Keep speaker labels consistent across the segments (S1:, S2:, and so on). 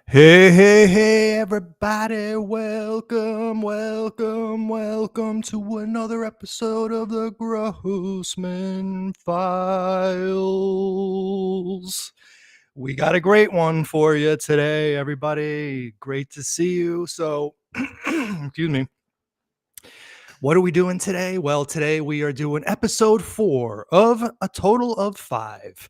S1: Hey, hey, hey, everybody. Welcome to another episode of the Grossman Files. We got a great one for you today, everybody. Great to see you. So, excuse me. What are we doing today? Well, today we are doing episode 4 of a total of 5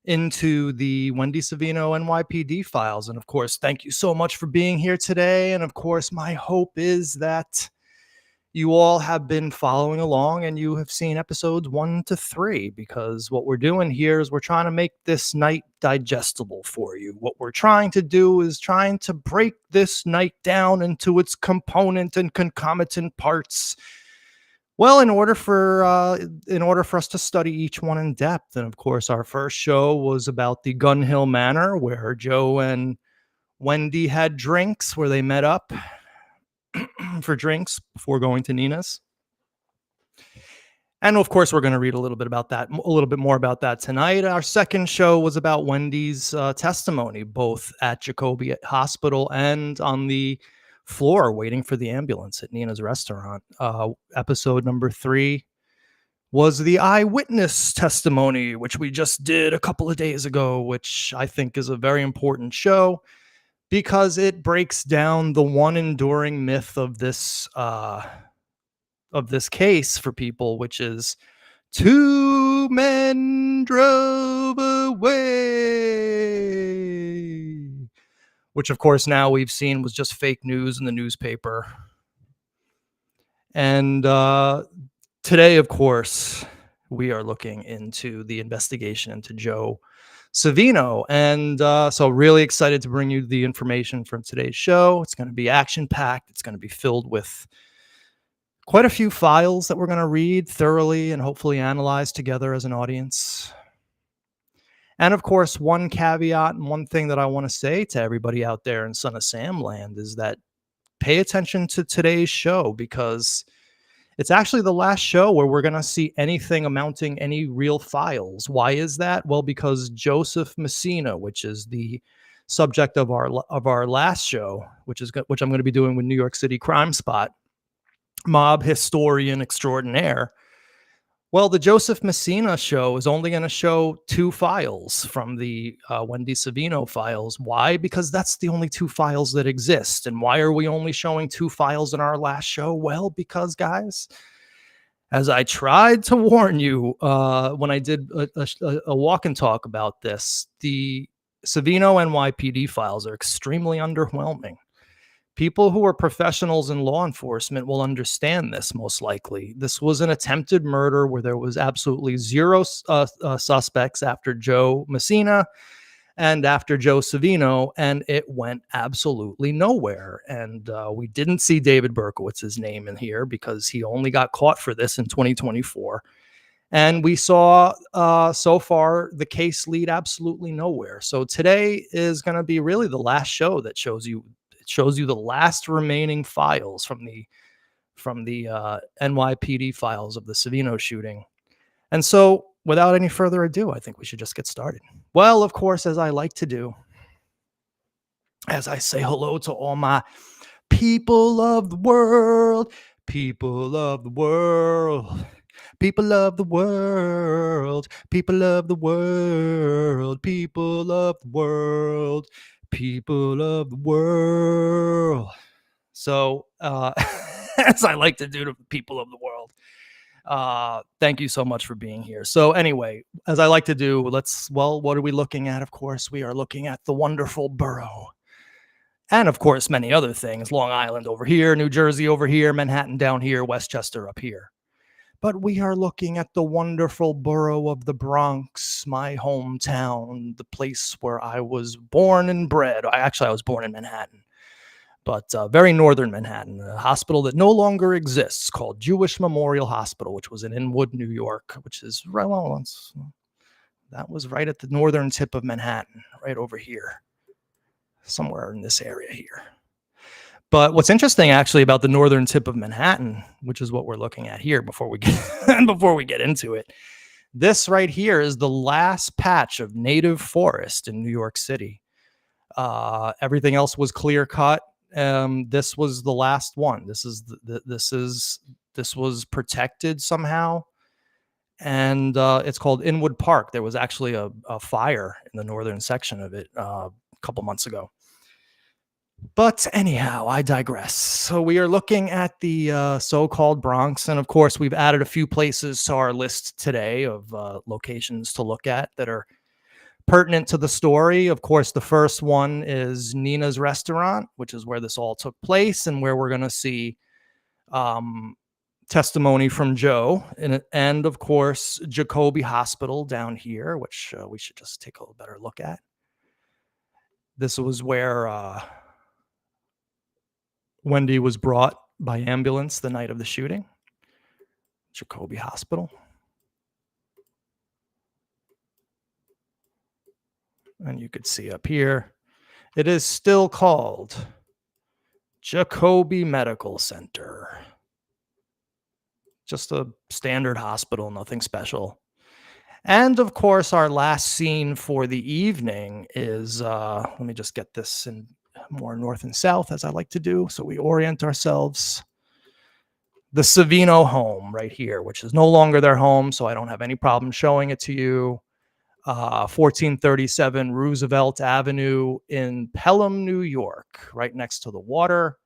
S1: into the Wendy Savino NYPD files. And of course, thank you so much for being here today. And of course, my hope is that you all have been following along and you have seen episodes 1 to 3, because what we're doing here is we're trying to make this night digestible for you. What we're trying to do is trying to break this night down into its component and concomitant parts. Well, in order for us to study each one in depth. And of course, our first show was about the Gun Hill Manor, where Joe and Wendy had drinks, where they met up for drinks before going to Nina's. And of course, we're going to read a little bit more about that tonight. Our second show was about Wendy's testimony, both at Jacobi Hospital and on the floor waiting for the ambulance at Nina's restaurant. Episode number 3 was the eyewitness testimony, which we just did a couple of days ago, which I think is a very important show because it breaks down the one enduring myth of this case for people, which is 2 men drove away, which of course now we've seen was just fake news in the newspaper. And today, of course, we are looking into the investigation into Joe Savino. And so really excited to bring you the information from today's show. It's going to be action-packed. It's going to be filled with quite a few files that we're going to read thoroughly and hopefully analyze together as an audience. And of course, one caveat and one thing that I want to say to everybody out there in Son of Sam land is that pay attention to today's show, because it's actually the last show where we're going to see anything amounting any real files. Why is that? Well, because Joseph Messina, which is the subject of our last show, which I'm going to be doing with New York City Crime Spot, mob historian extraordinaire. Well, the Joseph Messina show is only going to show 2 files from the Wendy Savino files. Why? Because that's the only 2 files that exist. And why are we only showing 2 files in our last show? Well, because, guys, as I tried to warn you when I did a walk and talk about this, the Savino NYPD files are extremely underwhelming. People who are professionals in law enforcement will understand this most likely. This was an attempted murder where there was absolutely 0 suspects after Joe Messina and after Joe Savino, and it went absolutely nowhere. And we didn't see David Berkowitz's name in here because he only got caught for this in 2024. And we saw so far the case lead absolutely nowhere. So today is going to be really the last show that shows you the last remaining files from the NYPD files of the Savino shooting. And so, without any further ado, I think we should just get started. Well, of course, as I like to do, as I say hello to all my people of the world, people of the world, people of the world, people of the world, people of the world, people of the world. So, as I like to do to people of the world, thank you so much for being here. So anyway, as I like to do, what are we looking at? Of course, we are looking at the wonderful borough. And of course, many other things. Long Island over here, New Jersey over here, Manhattan down here, Westchester up here. But we are looking at the wonderful borough of the Bronx, my hometown, the place where I was born and bred. I was born in Manhattan, but very northern Manhattan, a hospital that no longer exists called Jewish Memorial Hospital, which was in Inwood, New York, which is that was right at the northern tip of Manhattan, right over here, somewhere in this area here. But what's interesting actually about the northern tip of Manhattan, which is what we're looking at here before we get into it, this right here is the last patch of native forest in New York City. Everything else was clear cut. This was the last one. This was protected somehow, and it's called Inwood Park. There was actually a fire in the northern section of it a couple months ago. But anyhow, I digress. So we are looking at the so-called Bronx, and of course, we've added a few places to our list today of locations to look at that are pertinent to the story. Of course, the first one is Nina's Restaurant, which is where this all took place and where we're going to see um, testimony from Joe, and of course, Jacoby Hospital down here, which we should just take a little better look at. This was where Wendy was brought by ambulance the night of the shooting. Jacoby Hospital. And you could see up here, it is still called Jacoby Medical Center. Just a standard hospital, nothing special. And of course, our last scene for the evening is, let me just get this in more north and south, as I like to do, so we orient ourselves. The Savino home right here, which is no longer their home, so I don't have any problem showing it to you. 1437 Roosevelt Avenue in Pelham, New York, right next to the water.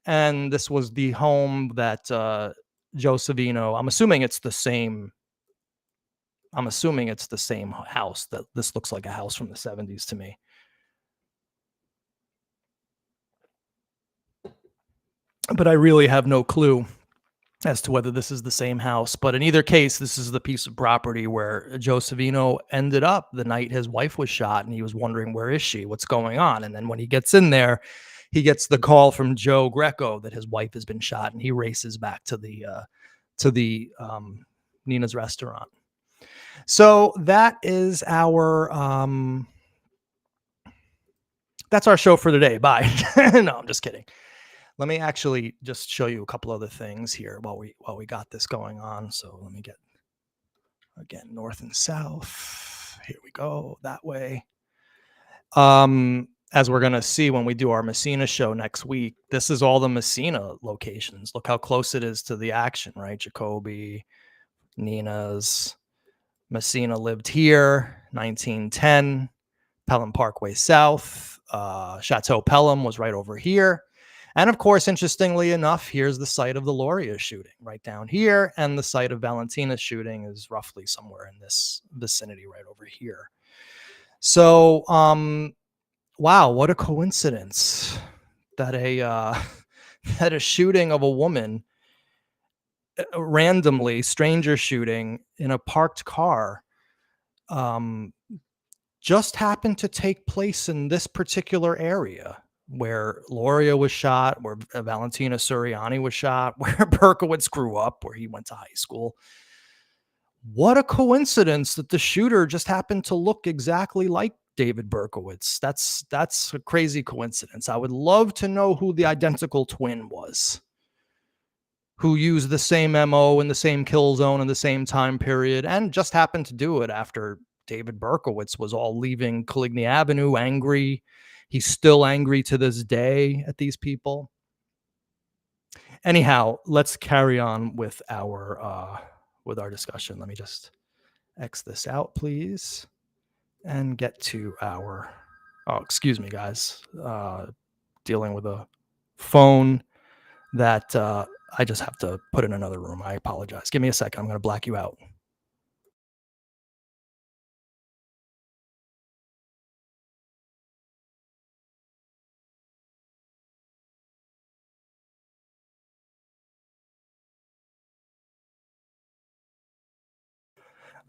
S1: And this was the home that Joe Savino, I'm assuming it's the same house. That this looks like a house from the 70s to me. But I really have no clue as to whether this is the same house. But in either case, this is the piece of property where Joe Savino ended up the night his wife was shot, and he was wondering, where is she? What's going on? And then when he gets in there, he gets the call from Joe Greco that his wife has been shot, and he races back to the Nina's Restaurant. So that is that's our show for today. Bye. No, I'm just kidding. Let me actually just show you a couple other things here while we got this going on. So let me get, again, north and south. Here we go, that way. As we're going to see when we do our Messina show next week, this is all the Messina locations. Look how close it is to the action, right? Jacoby, Nina's. Messina lived here, 1910. Pelham Parkway South. Chateau Pelham was right over here. And of course, interestingly enough, here's the site of the Loria shooting right down here. And the site of Valentina's shooting is roughly somewhere in this vicinity right over here. So, wow, what a coincidence that that a shooting of a woman, randomly, stranger shooting in a parked car, just happened to take place in this particular area where Loria was shot, where Valentina Suriani was shot, where Berkowitz grew up, where he went to high school. What a coincidence that the shooter just happened to look exactly like David Berkowitz. That's a crazy coincidence. I would love to know who the identical twin was, who used the same MO in the same kill zone in the same time period, and just happened to do it after David Berkowitz was all leaving Coligny Avenue angry. He's still angry to this day at these people. Anyhow, let's carry on with our discussion. Let me just X this out, please, and get to our, oh, excuse me, guys, dealing with a phone that I just have to put in another room. I apologize. Give me a second. I'm going to black you out.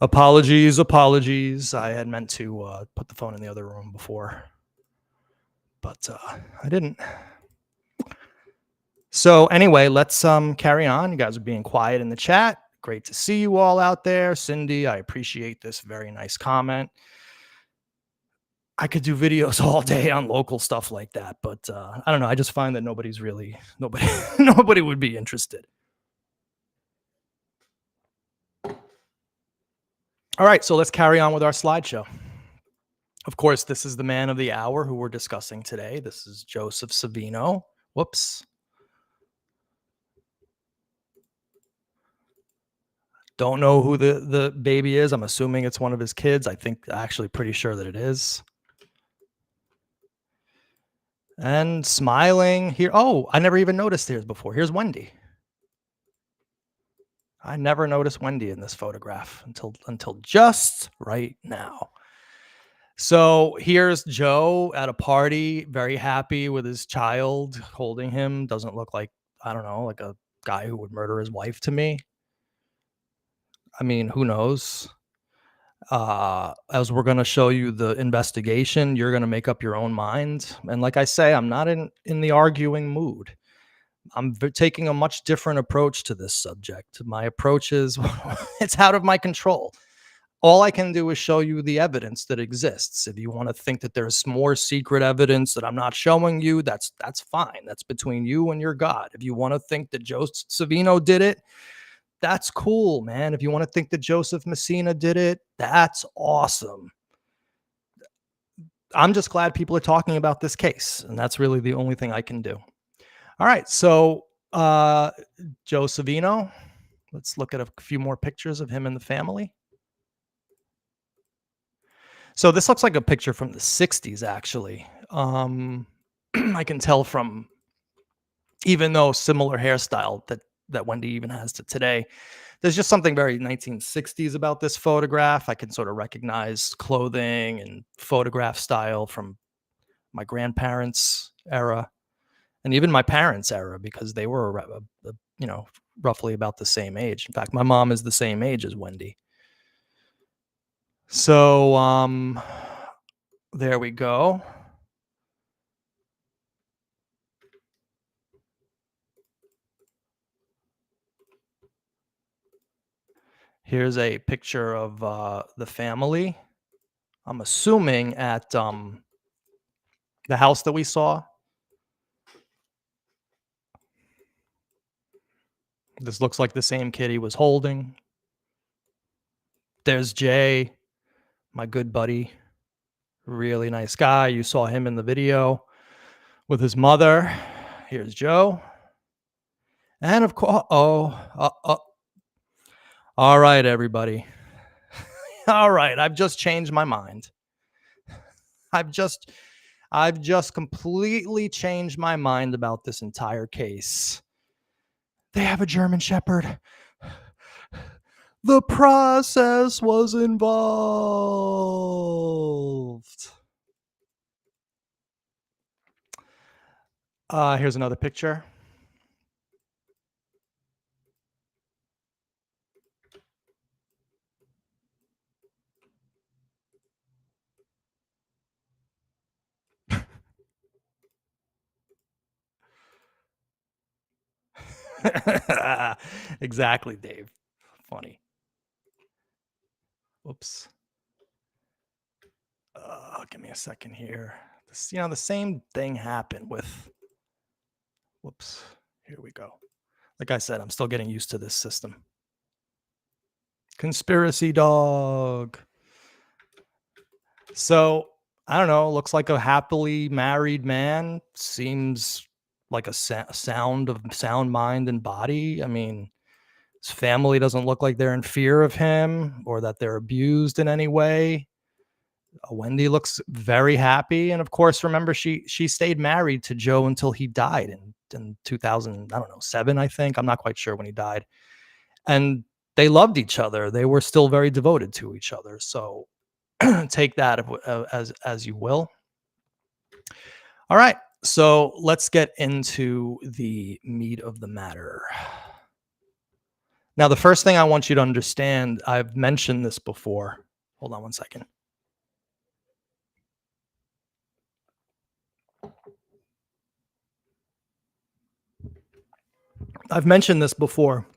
S1: Apologies. I had meant to put the phone in the other room before, but I didn't. So anyway, let's carry on. You guys are being quiet in the chat. Great to see you all out there. Cindy, I appreciate this very nice comment. I could do videos all day on local stuff like that, but I don't know. I just find that nobody would be interested. All right, so let's carry on with our slideshow. Of course, this is the man of the hour who we're discussing today. This is Joseph Savino. Whoops. Don't know who the baby is. I'm assuming it's one of his kids. I think actually pretty sure that it is. And smiling here. Oh, I never even noticed theirs before. Here's Wendy. I never noticed Wendy in this photograph until just right now. So here's Joe at a party, very happy with his child, holding him. Doesn't look like, I don't know, like a guy who would murder his wife to me. I mean, who knows? As we're going to show you the investigation, you're going to make up your own mind. And like I say, I'm not in the arguing mood. Taking a much different approach to this subject. My approach is it's out of my control. All I can do is show you the evidence that exists. If you want to think that there's more secret evidence that I'm not showing you, that's fine. That's between you and your God. If you want to think that Joe Savino did it, that's cool, man. If you want to think that Joseph Messina did it, that's awesome. I'm just glad people are talking about this case, and that's really the only thing I can do. All right, so Joe Savino, let's look at a few more pictures of him and the family. So this looks like a picture from the 60s, actually. I can tell from, even though similar hairstyle that Wendy even has to today, there's just something very 1960s about this photograph. I can sort of recognize clothing and photograph style from my grandparents' era and even my parents' era, because they were, you know, roughly about the same age. In fact, my mom is the same age as Wendy. So, there we go. Here's a picture of the family. I'm assuming at the house that we saw. This looks like the same kid he was holding. There's Jay, my good buddy. Really nice guy. You saw him in the video with his mother. Here's Joe. And of course, all right, everybody. All right, I've just changed my mind. I've just completely changed my mind about this entire case. They have a German Shepherd. The process was involved. Here's another picture. Exactly, Dave. Funny. Whoops. Give me a second here. This, the same thing happened with. Whoops. Here we go. Like I said, I'm still getting used to this system. Conspiracy dog. So I don't know. Looks like a happily married man. Seems like a sound mind and body. I mean, his family doesn't look like they're in fear of him or that they're abused in any way. Wendy looks very happy, and of course, remember she stayed married to Joe until he died in 2000. I don't know, 7. I think, I'm not quite sure when he died, and they loved each other. They were still very devoted to each other. So take that as you will. All right, so let's get into the meat of the matter. Now, the first thing I want you to understand, I've mentioned this before. Hold on one second. I've mentioned this before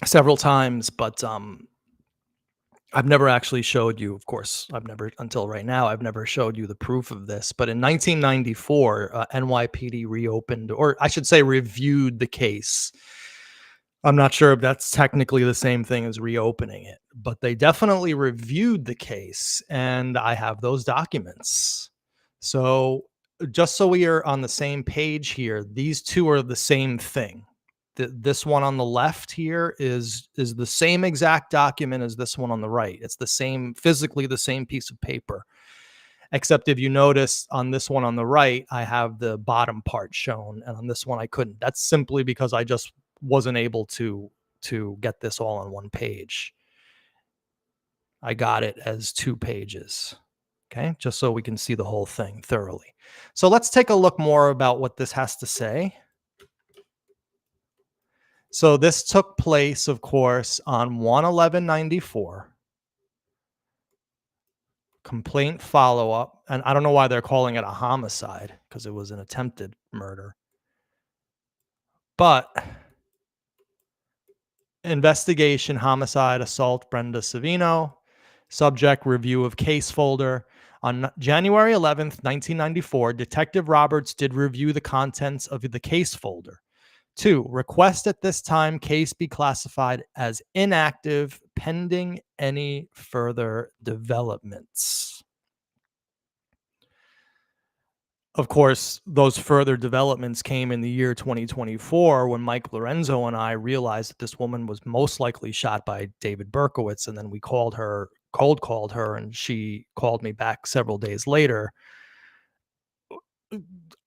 S1: several times, but I've never actually showed you. Of course, until right now, I've never showed you the proof of this. But in 1994, NYPD reopened, or I should say reviewed, the case I'm not sure if that's technically the same thing as reopening it, but they definitely reviewed the case, and I have those documents. So, just so we are on the same page here, these two are the same thing. This one on the left here is the same exact document as this one on the right. It's the same, physically the same piece of paper. Except if you notice on this one on the right, I have the bottom part shown, and on this one I couldn't. That's simply because I just wasn't able to get this all on one page. I got it as 2 pages. Okay, just so we can see the whole thing thoroughly. So let's take a look more about what this has to say. So this took place, of course, on 1/11/94. Complaint follow-up, and I don't know why they're calling it a homicide because it was an attempted murder. But investigation, homicide, assault, Brenda Savino. Subject, review of case folder. On January 11th, 1994, Detective Roberts did review the contents of the case folder. 2, request at this time case be classified as inactive pending any further developments. Of course, those further developments came in the year 2024 when Mike Lorenzo and I realized that this woman was most likely shot by David Berkowitz. And then we cold called her, and she called me back several days later,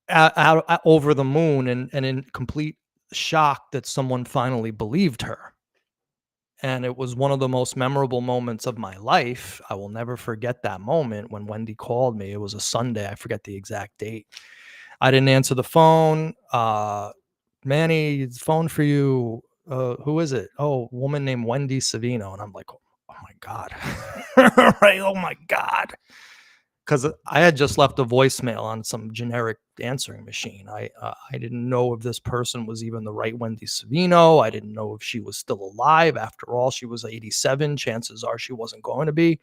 S1: over the moon and in complete shock that someone finally believed her. And it was one of the most memorable moments of my life. I will never forget that moment when Wendy called me. It was a Sunday. I forget the exact date. I didn't answer the phone. Manny, it's phone for you. Who is it? Oh, woman named Wendy Savino. And I'm like, oh my God. Right. Oh my God. Because I had just left a voicemail on some generic answering machine. I didn't know if this person was even the right Wendy Savino. I didn't know if she was still alive. After all, she was 87. Chances are she wasn't going to be.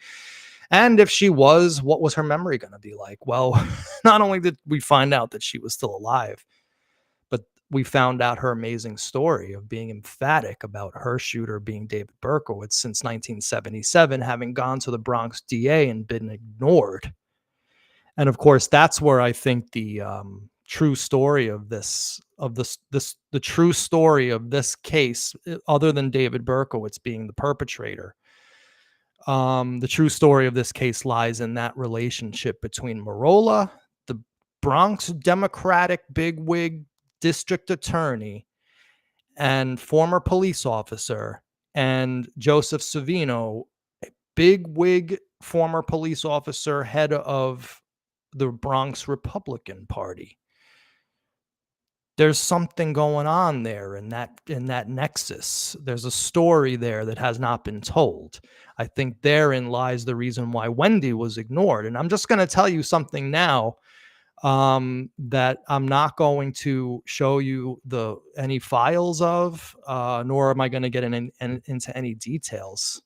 S1: And if she was, what was her memory going to be like? Well, not only did we find out that she was still alive, but we found out her amazing story of being emphatic about her shooter being David Berkowitz since 1977, having gone to the Bronx DA and been ignored. And of course, that's where I think the true story of the true story of this case, other than David Berkowitz being the perpetrator, the true story of this case lies in that relationship between Marola, the Bronx Democratic bigwig district attorney and former police officer, and Joseph Savino, bigwig former police officer, head of the Bronx Republican Party. There's something going on there in that nexus. There's a story there that has not been told. I think therein lies the reason why Wendy was ignored. And I'm just going to tell you something now, that I'm not going to show you any files of, nor am I going to get into any details.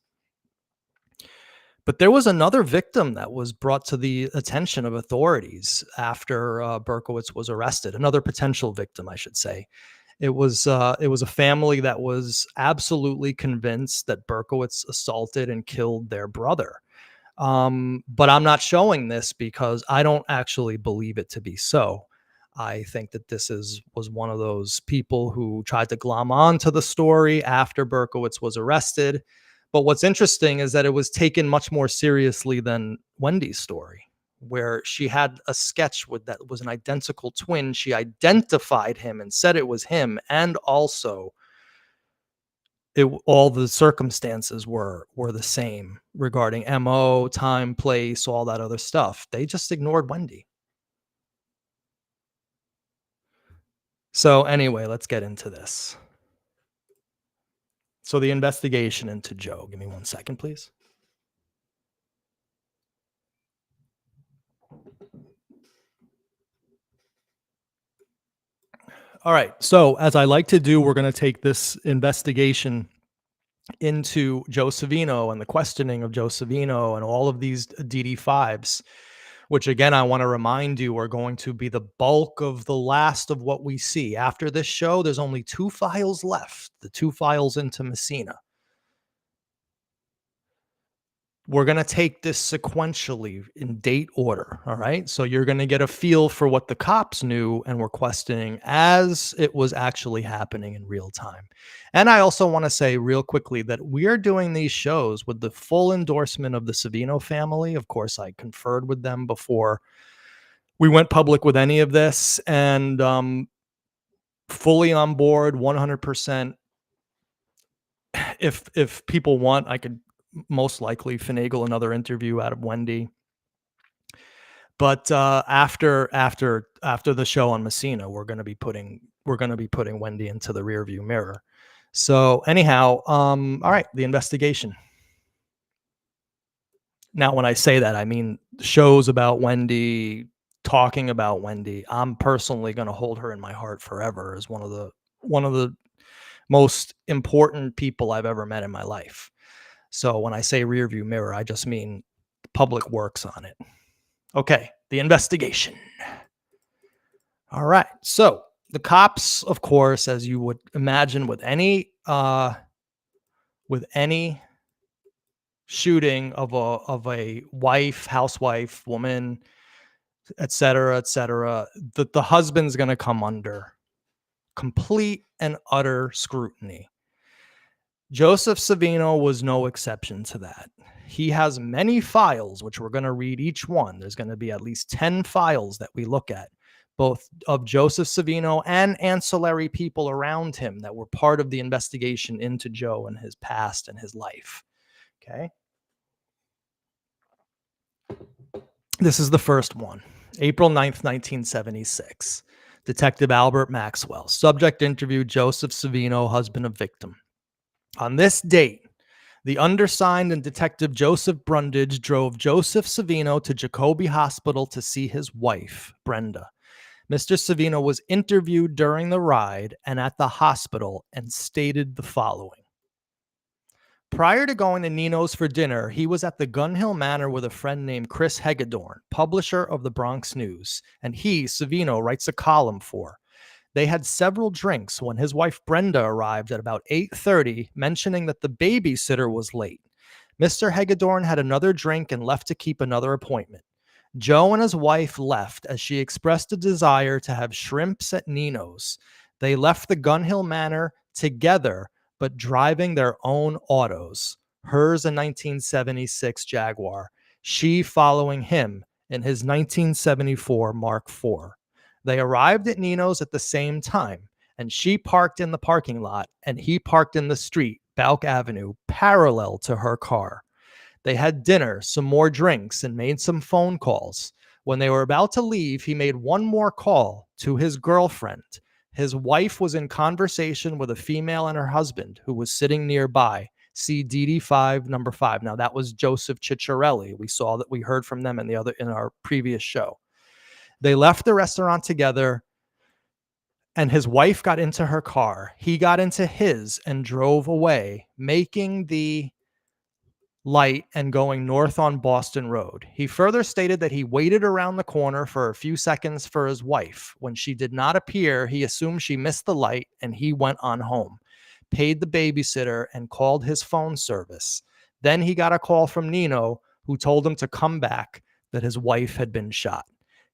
S1: But there was another victim that was brought to the attention of authorities after Berkowitz was arrested. Another potential victim, I should say. It was a family that was absolutely convinced that Berkowitz assaulted and killed their brother. But I'm not showing this because I don't actually believe it to be so. I think that was one of those people who tried to glom on to the story after Berkowitz was arrested. But what's interesting is that it was taken much more seriously than Wendy's story, where she had a sketch that was an identical twin. She identified him and said it was him, and also all the circumstances were the same regarding MO, time, place, all that other stuff. They just ignored Wendy. So anyway, let's get into this. So the investigation into Joe. Give me 1 second, please. All right. So as I like to do, we're going to take this investigation into Joe Savino and the questioning of Joe Savino and all of these DD5s. which again, I want to remind you are going to be the bulk of the last of what we see. After this show, there's only two files left, the two files into Messina. We're going to take this sequentially in date order. All right. So you're going to get a feel for what the cops knew and were questioning as it was actually happening in real time. And I also want to say real quickly that we are doing these shows with the full endorsement of the Savino family. Of course, I conferred with them before we went public with any of this, and fully on board 100%. If people want, I could most likely finagle another interview out of Wendy. But after the show on Messina, we're gonna be putting Wendy into the rearview mirror. So anyhow, all right, the investigation. Now, when I say that, I mean shows about Wendy, talking about Wendy. I'm personally gonna hold her in my heart forever as one of the most important people I've ever met in my life. So when I say rearview mirror, I just mean the public works on it. Okay, the investigation. All right. So the cops, of course, as you would imagine with any shooting of a housewife, woman, et cetera, that the husband's gonna come under complete and utter scrutiny. Joseph Savino was no exception to that. He has many files, which we're going to read each one. There's going to be at least 10 files that we look at, both of Joseph Savino and ancillary people around him that were part of the investigation into Joe and his past and his life. Okay. This is the first one. April 9th, 1976. Detective Albert Maxwell. Subject interview Joseph Savino, husband of victim. On this date, the undersigned and Detective Joseph Brundage drove Joseph Savino to Jacoby Hospital to see his wife, Brenda. Mr. Savino was interviewed during the ride and at the hospital and stated the following. Prior to going to Nino's for dinner, he was at the Gun Hill Manor with a friend named Chris Hagedorn, publisher of the Bronx News, and he, Savino, writes a column for. They had several drinks when his wife Brenda arrived at about 8:30, mentioning that the babysitter was late. Mr. Hagedorn had another drink and left to keep another appointment. Joe and his wife left as she expressed a desire to have shrimps at Nino's. They left the Gun Hill Manor together, but driving their own autos. Hers a 1976 Jaguar, she following him in his 1974 Mark IV. They arrived at Nino's at the same time, and she parked in the parking lot, and he parked in the street, Balk Avenue, parallel to her car. They had dinner, some more drinks, and made some phone calls. When they were about to leave, he made one more call to his girlfriend. His wife was in conversation with a female and her husband who was sitting nearby. See DD5 number 5. Now that was Joseph Ciccarelli. We heard from them in our previous show. They left the restaurant together, and his wife got into her car. He got into his and drove away, making the light and going north on Boston Road. He further stated that he waited around the corner for a few seconds for his wife. When she did not appear, he assumed she missed the light and he went on home, paid the babysitter, and called his phone service. Then he got a call from Nino, who told him to come back, that his wife had been shot.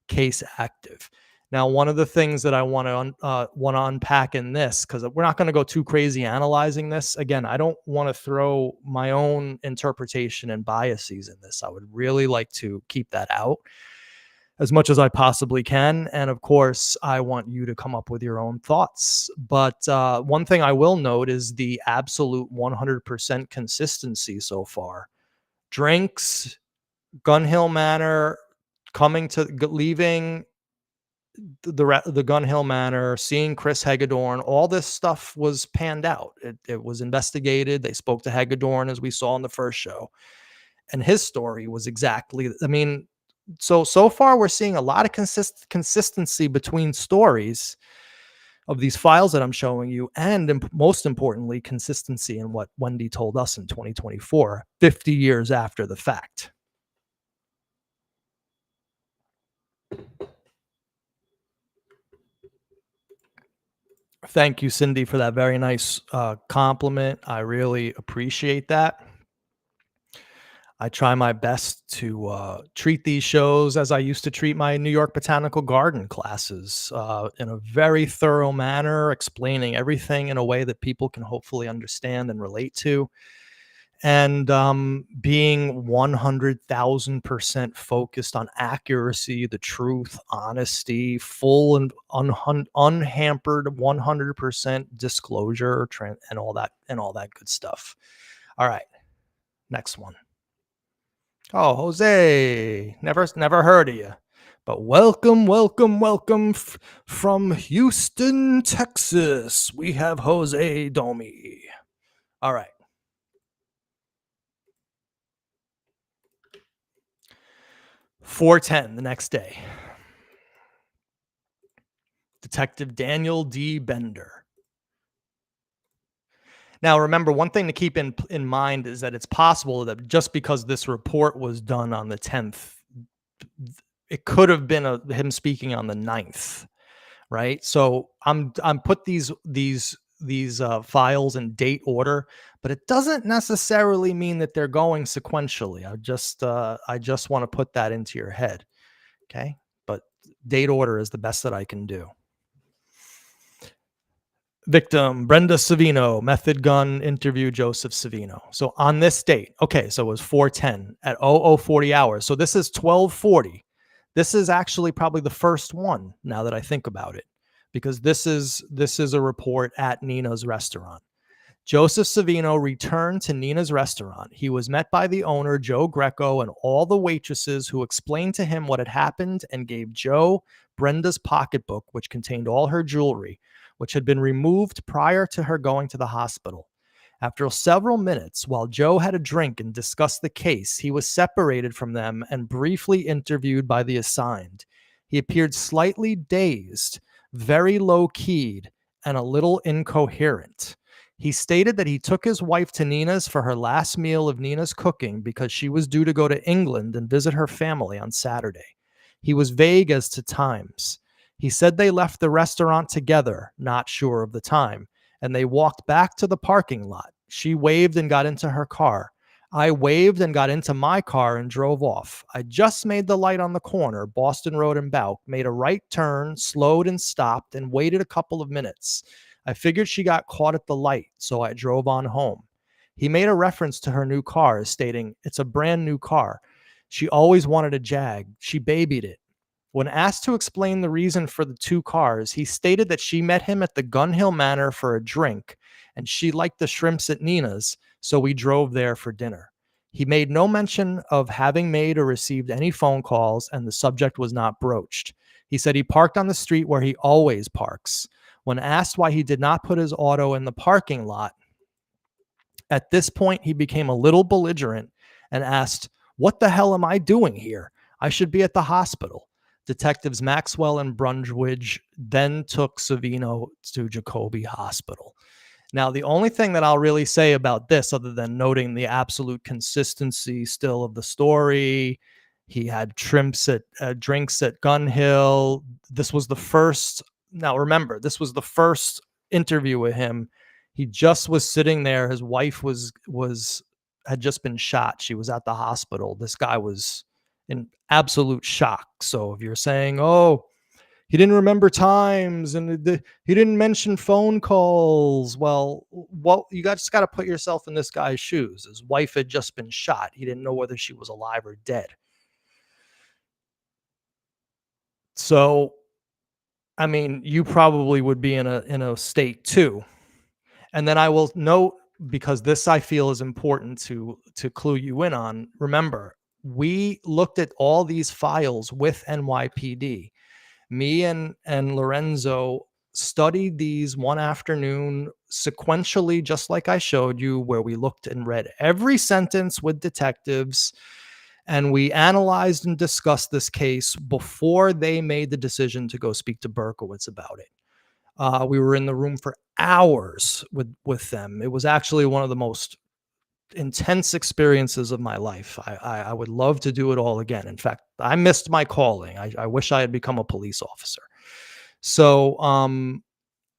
S1: Case active. Now, one of the things that I want to unpack in this, because we're not going to go too crazy analyzing this. Again, I don't want to throw my own interpretation and biases in this. I would really like to keep that out as much as I possibly can. And of course, I want you to come up with your own thoughts. But one thing I will note is the absolute 100% consistency so far. Drinks, Gun Hill Manor, leaving the Gun Hill Manor, seeing Chris Hagedorn, all this stuff was panned out. It was investigated. They spoke to Hagedorn, as we saw in the first show. And his story was so far we're seeing a lot of consistency between stories of these files that I'm showing you, and most importantly, consistency in what Wendy told us in 2024, 50 years after the fact. Thank you, Cindy, for that very nice compliment. I really appreciate that. I try my best to treat these shows as I used to treat my New York Botanical Garden classes, in a very thorough manner, explaining everything in a way that people can hopefully understand and relate to, and being 100,000% focused on accuracy, the truth, honesty, full and unhampered 100% disclosure, and all that good stuff. All right, next one. Oh, Jose, never heard of you, but welcome, welcome, welcome from Houston, Texas. We have Jose Domi. All right. 4:10 the next day. Detective Daniel D. Bender. Now, remember, one thing to keep in mind is that it's possible that just because this report was done on the 10th, it could have been him speaking on the 9th, right? So I'm put these files in date order, but it doesn't necessarily mean that they're going sequentially. I just want to put that into your head, okay? But date order is the best that I can do. Victim, Brenda Savino, method gun interview, Joseph Savino. So on this date, okay, so it was 4:10 at 0040 hours. So this is 12:40. This is actually probably the first one now that I think about it, because this is a report at Nina's restaurant. Joseph Savino returned to Nina's restaurant. He was met by the owner, Joe Greco, and all the waitresses, who explained to him what had happened and gave Joe Brenda's pocketbook, which contained all her jewelry, which had been removed prior to her going to the hospital. After several minutes, while Joe had a drink and discussed the case, he was separated from them and briefly interviewed by the assigned. He appeared slightly dazed, very low-keyed, and a little incoherent. He stated that he took his wife to Nina's for her last meal of Nina's cooking because she was due to go to England and visit her family on Saturday. He was vague as to times. He said they left the restaurant together, not sure of the time, and they walked back to the parking lot. She waved and got into her car. I waved and got into my car and drove off. I just made the light on the corner, Boston Road and Bouck, made a right turn, slowed and stopped, and waited a couple of minutes. I figured she got caught at the light, so I drove on home. He made a reference to her new car, stating, "It's a brand new car. She always wanted a Jag. She babied it." When asked to explain the reason for the two cars, he stated that she met him at the Gun Hill Manor for a drink, and she liked the shrimps at Nina's, so we drove there for dinner. He made no mention of having made or received any phone calls, and the subject was not broached. He said he parked on the street where he always parks. When asked why he did not put his auto in the parking lot, at this point he became a little belligerent and asked, "What the hell am I doing here? I should be at the hospital." Detectives Maxwell and Brundwidge then took Savino to Jacobi Hospital. Now, the only thing that I'll really say about this, other than noting the absolute consistency still of the story, he had drinks at Gun Hill. This was the first. Now, remember, this was the first interview with him. He just was sitting there. His wife had just been shot. She was at the hospital. This guy was in absolute shock. So if you're saying, "Oh, he didn't remember times and he didn't mention phone calls," well, just got to put yourself in this guy's shoes. His wife had just been shot. He didn't know whether she was alive or dead. So, I mean, you probably would be in a state too. And then I will note, because this I feel is important to clue you in on. Remember, we looked at all these files with NYPD. Me and Lorenzo studied these one afternoon sequentially, just like I showed you, where we looked and read every sentence with detectives, and we analyzed and discussed this case before they made the decision to go speak to Berkowitz about it. We were in the room for hours with them. It was actually one of the most intense experiences of my life. I would love to do it all again. In fact, I missed my calling. I wish I had become a police officer. So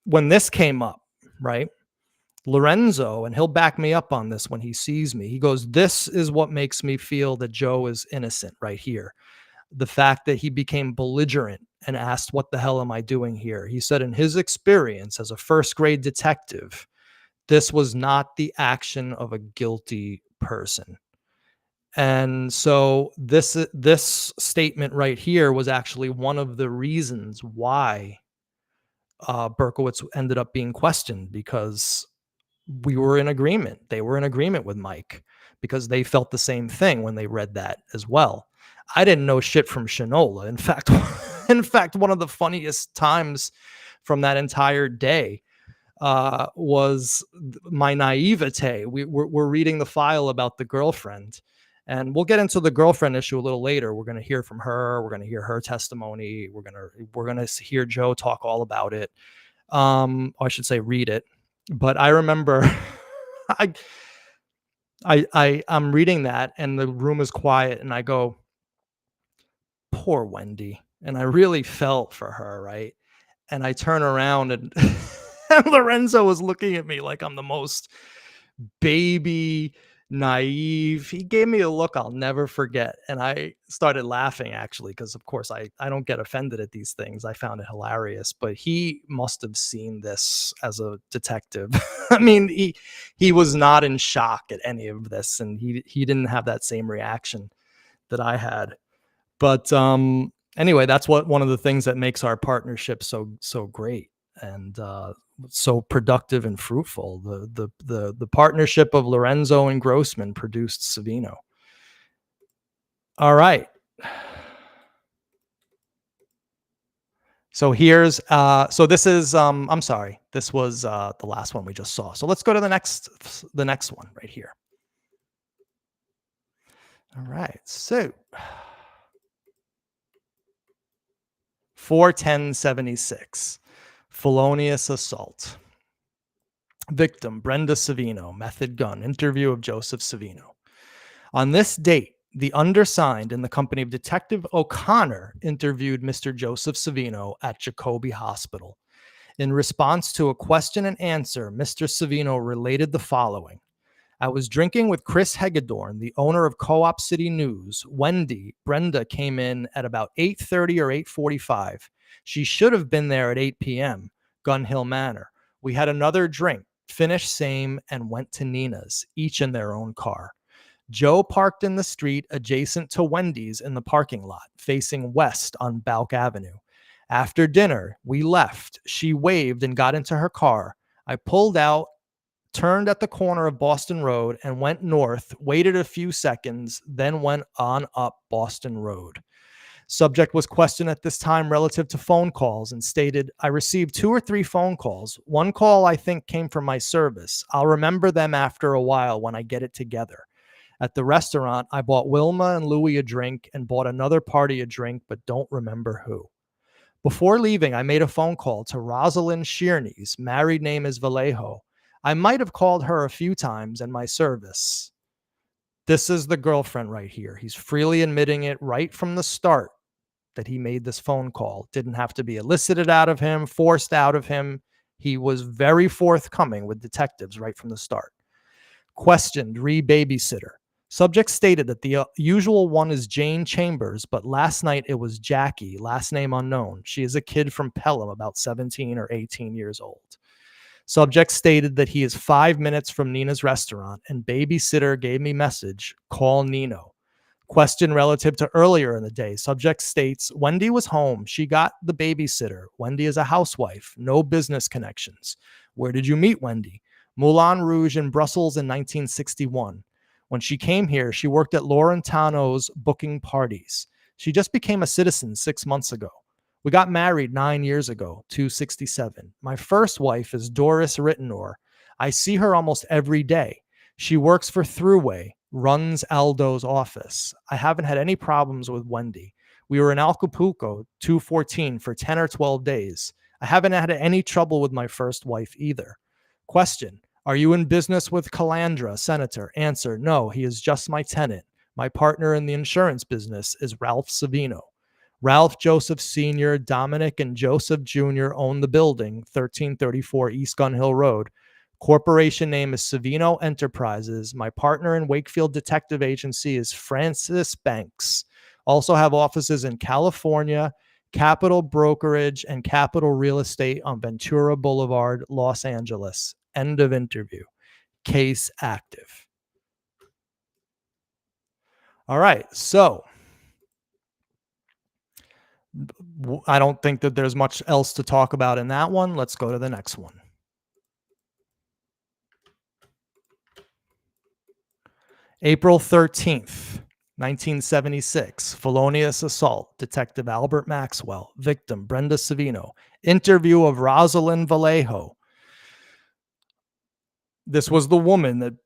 S1: when this came up, right? Lorenzo, and he'll back me up on this when he sees me. He goes, "This is what makes me feel that Joe is innocent right here. The fact that he became belligerent and asked, 'What the hell am I doing here?'" He said, in his experience as a first grade detective, this was not the action of a guilty person. And so this statement right here was actually one of the reasons why Berkowitz ended up being questioned, because we were in agreement. They were in agreement with Mike because they felt the same thing when they read that as well. I didn't know shit from Shinola. In fact, in fact, one of the funniest times from that entire day was my naivete. We're reading the file about the girlfriend, and we'll get into the girlfriend issue a little later. We're going to hear from her. We're going to hear her testimony. We're going to hear Joe talk all about it. Or I should say, read it. But I remember, I I'm reading that, and the room is quiet, and I go, "Poor Wendy," and I really felt for her, right? And I turn around, and and Lorenzo was looking at me like I'm the most baby, naive. He gave me a look I'll never forget. And I started laughing, actually, because of course I don't get offended at these things. I found it hilarious, but he must have seen this as a detective. I mean, he was not in shock at any of this, and he didn't have that same reaction that I had. But anyway, that's what one of the things that makes our partnership so great, and so productive and fruitful. The partnership of Lorenzo and Grossman produced Savino. All right. So here's so this is I'm sorry, this was the last one we just saw. So let's go to the next one right here. All right. So 41076, felonious assault. Victim, Brenda Savino, method gun, interview of Joseph Savino. On this date, the undersigned, in the company of Detective O'Connor, interviewed Mr. Joseph Savino at Jacoby Hospital. In response to a question and answer, Mr. Savino related the following. I was drinking with Chris Hegedorn, the owner of Co-op City News. Wendy, Brenda, came in at about 8:30 or 8:45. She should have been there at 8 p.m., Gun Hill Manor. We had another drink, finished same, and went to Nina's, each in their own car. Joe parked in the street adjacent to Wendy's in the parking lot, facing west on Balk Avenue. After dinner, we left. She waved and got into her car. I pulled out, turned at the corner of Boston Road, and went north, waited a few seconds, then went on up Boston Road. Subject was questioned at this time relative to phone calls and stated, I received 2 or 3 phone calls. One call I think came from my service. I'll remember them after a while when I get it together. At the restaurant, I bought Wilma and Louie a drink and bought another party a drink, but don't remember who. Before leaving, I made a phone call to Rosalind Shearney's married name is Vallejo. I might have called her a few times in my service. This is the girlfriend right here. He's freely admitting it right from the start that he made this phone call. Didn't have to be elicited out of him, forced out of him. He was very forthcoming with detectives right from the start. Questioned, babysitter. Subject stated that the usual one is Jane Chambers, but last night it was Jackie, last name unknown. She is a kid from Pelham, about 17 or 18 years old. Subject stated that he is 5 minutes from Nina's restaurant, and babysitter gave me message, call Nino. Question relative to earlier in the day. Subject states, Wendy was home. She got the babysitter. Wendy is a housewife. No business connections. Where did you meet Wendy? Moulin Rouge in Brussels in 1961. When she came here, she worked at Laurentano's booking parties. She just became a citizen 6 months ago. We got married 9 years ago, 267. My first wife is Doris Rittenor. I see her almost every day. She works for Thruway, runs Aldo's office. I haven't had any problems with Wendy. We were in Acapulco, 214, for 10 or 12 days. I haven't had any trouble with my first wife either. Question, are you in business with Calandra, Senator? Answer, no, he is just my tenant. My partner in the insurance business is Ralph Savino. Ralph Joseph Sr., Dominic, and Joseph Jr. own the building, 1334 East Gun Hill Road. Corporation name is Savino Enterprises. My partner in Wakefield Detective Agency is Francis Banks. Also have offices in California, Capital Brokerage, and Capital Real Estate on Ventura Boulevard, Los Angeles. End of interview. Case active. All right, so I don't think that there's much else to talk about in that one. Let's go to the next one. April 13th, 1976, felonious assault, Detective Albert Maxwell, victim Brenda Savino, interview of Rosalind Vallejo. This was the woman that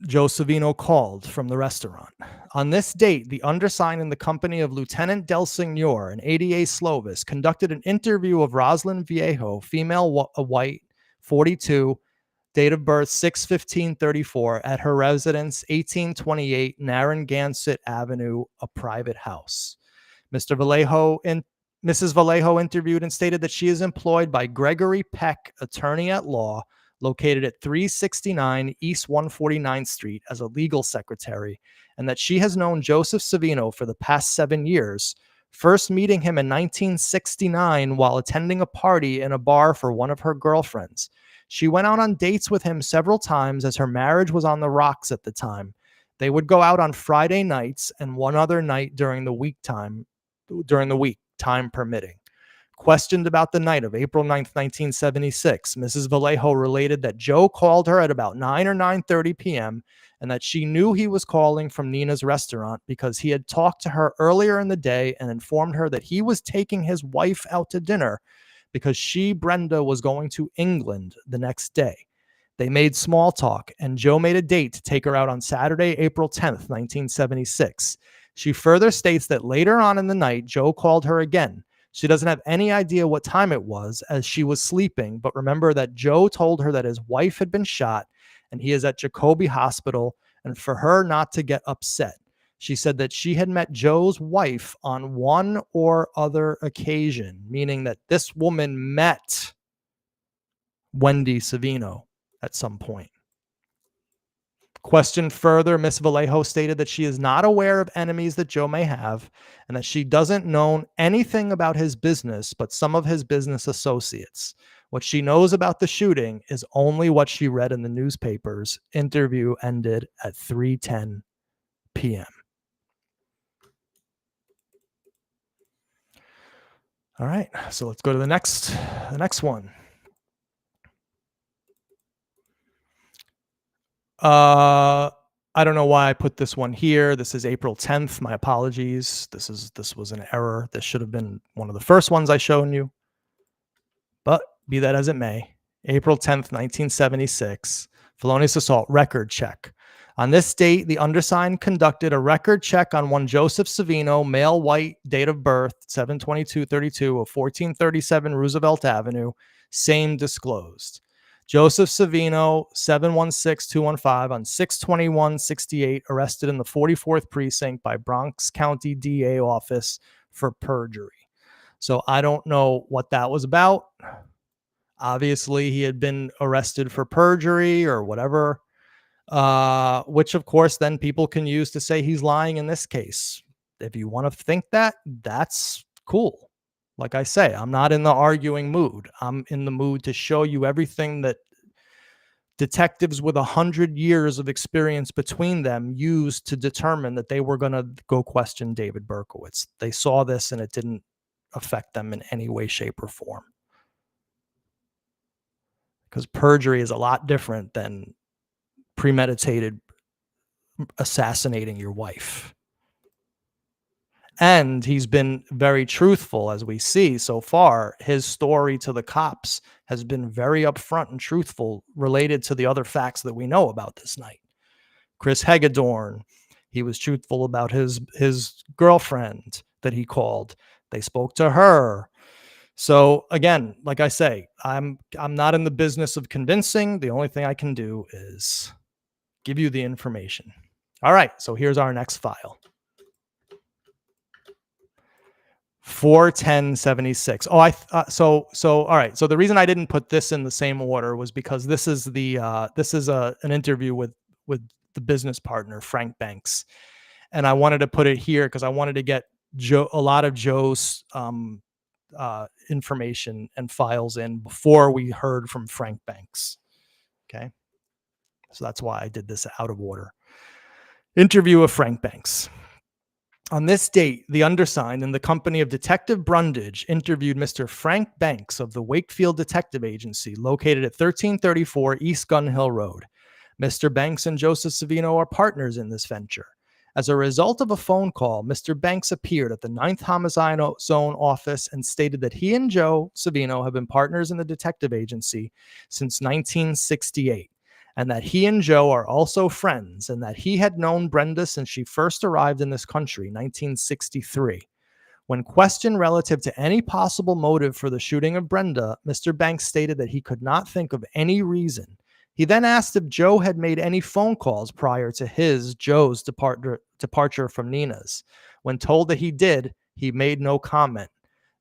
S1: Joe Savino called from the restaurant. On this date, the undersigned in the company of Lieutenant Del Signor and ADA Slovis conducted an interview of Rosalind Vallejo, female, white, 42, date of birth 6/15/34, at her residence 1828 Narragansett Avenue, a private house. Mr. Vallejo and Mrs. Vallejo interviewed and stated that she is employed by Gregory Peck, attorney at law, located at 369 East 149th Street, as a legal secretary, and that she has known Joseph Savino for the past 7 years, first meeting him in 1969 while attending a party in a bar for one of her girlfriends. She went out on dates with him several times as her marriage was on the rocks at the time. They would go out on Friday nights and one other night during the week, time permitting. Questioned about the night of April 9th, 1976, Mrs. Vallejo related that Joe called her at about 9 or 9:30 p.m. and that she knew he was calling from Nina's restaurant because he had talked to her earlier in the day and informed her that he was taking his wife out to dinner because she, Brenda, was going to England the next day. They made small talk, and Joe made a date to take her out on Saturday, April 10th, 1976. She further states that later on in the night, Joe called her again. She doesn't have any idea what time it was, as she was sleeping, but remember that Joe told her that his wife had been shot and he is at Jacobi Hospital, and for her not to get upset. She said that she had met Joe's wife on one or other occasion, meaning that this woman met Wendy Savino at some point. Questioned further, Miss Vallejo stated that she is not aware of enemies that Joe may have and that she doesn't know anything about his business, but some of his business associates. What she knows about the shooting is only what she read in the newspapers. Interview ended at 3:10 p.m. All right, so let's go to the next one. I don't know why I put this one here. This is April 10th. My apologies. This was an error. This should have been one of the first ones I shown you. But be that as it may, April 10th, 1976, felonious assault record check. On this date, the undersigned conducted a record check on one Joseph Savino, male, white, date of birth 7/22/32 of 1437 Roosevelt Avenue, same disclosed. Joseph Savino, 716215 on 6/21/68, arrested in the 44th precinct by Bronx County DA office for perjury. So I don't know what that was about. Obviously, he had been arrested for perjury or whatever, which of course then people can use to say he's lying in this case. If you want to think that, that's cool. Like I say, I'm not in the arguing mood. I'm in the mood to show you everything that detectives with 100 years of experience between them used to determine that they were going to go question David Berkowitz. They saw this and it didn't affect them in any way, shape, or form. Because perjury is a lot different than premeditated assassinating your wife. And he's been very truthful, as we see so far. His story to the cops has been very upfront and truthful related to the other facts that we know about this night. Chris Hagedorn, he was truthful about his girlfriend that he called. They spoke to her. So again, like I say, I'm not in the business of convincing. The only thing I can do is give you the information. All right, so here's our next file. 41076. Oh, so all right. So the reason I didn't put this in the same order was because this is an interview with the business partner Frank Banks, and I wanted to put it here because I wanted to get a lot of Joe's information and files in before we heard from Frank Banks. Okay, so that's why I did this out of order. Interview of Frank Banks. On this date, the undersigned, in the company of Detective Brundage, interviewed Mr. Frank Banks of the Wakefield Detective Agency, located at 1334 East Gun Hill Road. Mr. Banks and Joseph Savino are partners in this venture. As a result of a phone call, Mr. Banks appeared at the 9th Homicide Zone office and stated that he and Joe Savino have been partners in the detective agency since 1968. And that he and Joe are also friends, and that he had known Brenda since she first arrived in this country, 1963. When questioned relative to any possible motive for the shooting of Brenda, Mr. Banks stated that he could not think of any reason. He then asked if Joe had made any phone calls prior to Joe's departure from Nina's. When told that he did, he made no comment.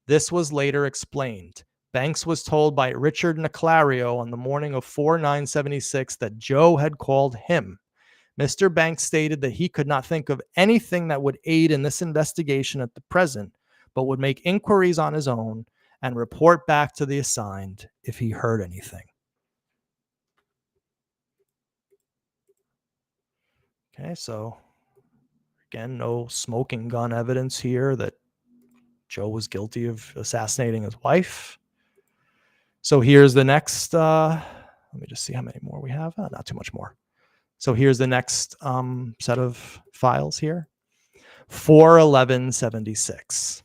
S1: This was later explained. Banks was told by Richard Niclario on the morning of 4/9/76 that Joe had called him. Mr. Banks stated that he could not think of anything that would aid in this investigation at the present, but would make inquiries on his own and report back to the assigned if he heard anything. Okay, so again, no smoking gun evidence here that Joe was guilty of assassinating his wife. So here's the next, let me just see how many more we have. Not too much more. So here's the next set of files here. 4/11/76.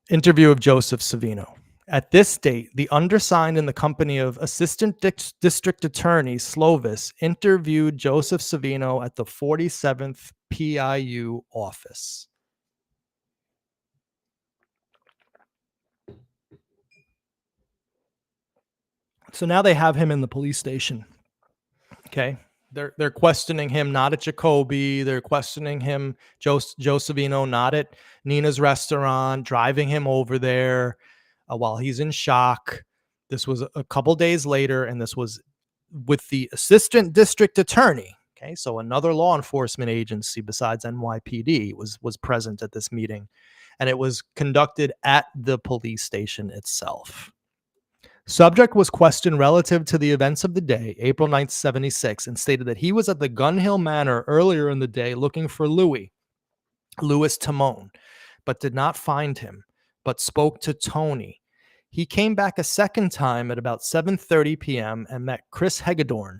S1: Interview of Joseph Savino. At this date, the undersigned in the company of Assistant District Attorney Slovis interviewed Joseph Savino at the 47th PIU office. So now they have him in the police station. Okay. They're questioning him not at Jacoby. They're questioning him, Joe Savino, not at Nina's restaurant, driving him over there while he's in shock. This was a couple days later, and this was with the assistant district attorney. Okay, so another law enforcement agency besides NYPD was present at this meeting, and it was conducted at the police station itself. Subject was questioned relative to the events of the day, April 9th, 76, and stated that he was at the Gun Hill Manor earlier in the day looking for Louis Timone, but did not find him, but spoke to Tony. He came back a second time at about 7:30 p.m. and met Chris Hagedorn.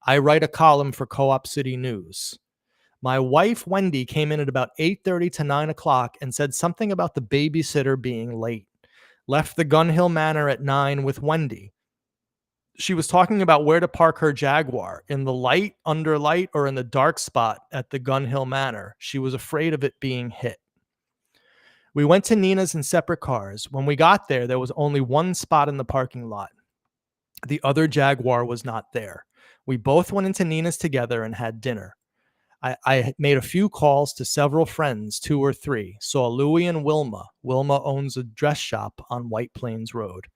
S1: I write a column for Co-op City News. My wife, Wendy, came in at about 8:30 to 9 o'clock and said something about the babysitter being late. Left the Gun Hill Manor at 9 with Wendy. She was talking about where to park her Jaguar, in the light, under light, or in the dark spot at the Gun Hill Manor. She was afraid of it being hit. We went to Nina's in separate cars. When we got there, there was only one spot in the parking lot. The other Jaguar was not there. We both went into Nina's together and had dinner. I made a few calls to several friends, 2 or 3. Saw Louie and Wilma. Wilma owns a dress shop on White Plains Road.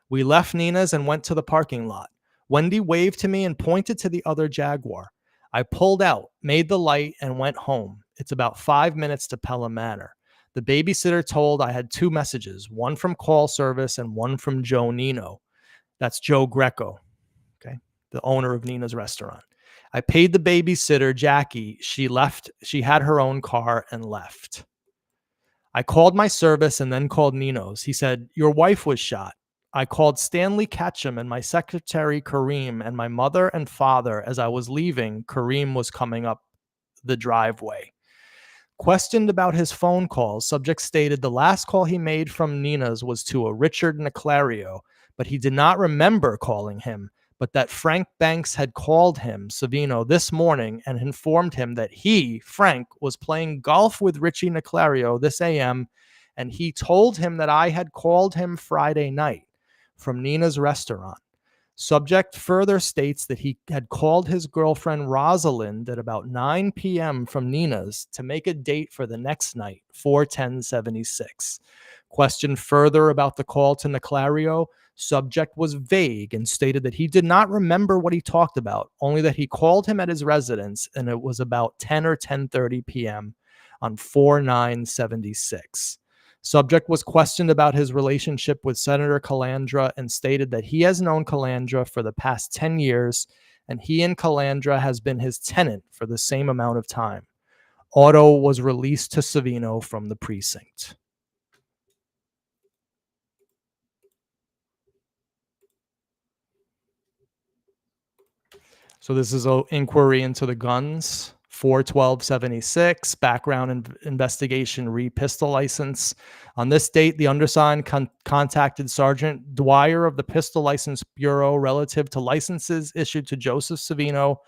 S1: We left Nina's and went to the parking lot. Wendy waved to me and pointed to the other Jaguar. I pulled out, made the light, and went home. It's about 5 minutes to Pella Manor. The babysitter told I had 2 messages, one from call service and one from Joe Nino. That's Joe Greco, okay, the owner of Nina's restaurant. I paid the babysitter, Jackie. She left. She had her own car and left. I called my service and then called Nino's. He said, your wife was shot. I called Stanley Ketchum and my secretary, Kareem, and my mother and father. As I was leaving, Kareem was coming up the driveway. Questioned about his phone calls, subject stated the last call he made from Nina's was to a Richard Niclario, but he did not remember calling him, but that Frank Banks had called him, Savino, this morning and informed him that he, Frank, was playing golf with Richie Niclario this AM, and he told him that I had called him Friday night from Nina's restaurant. Subject further states that he had called his girlfriend Rosalind at about 9 p.m. from Nina's to make a date for the next night, 4/10/76. Questioned further about the call to Niclario, subject was vague and stated that he did not remember what he talked about, only that he called him at his residence and it was about 10 or 10:30 p.m. on 4/9/76. Subject was questioned about his relationship with Senator Calandra and stated that he has known Calandra for the past 10 years and he and Calandra has been his tenant for the same amount of time. Auto was released to Savino from the precinct. So this is an inquiry into the guns. 4/12/76, background investigation, re-pistol license. On this date, the undersigned contacted Sergeant Dwyer of the Pistol License Bureau relative to licenses issued to Joseph Savino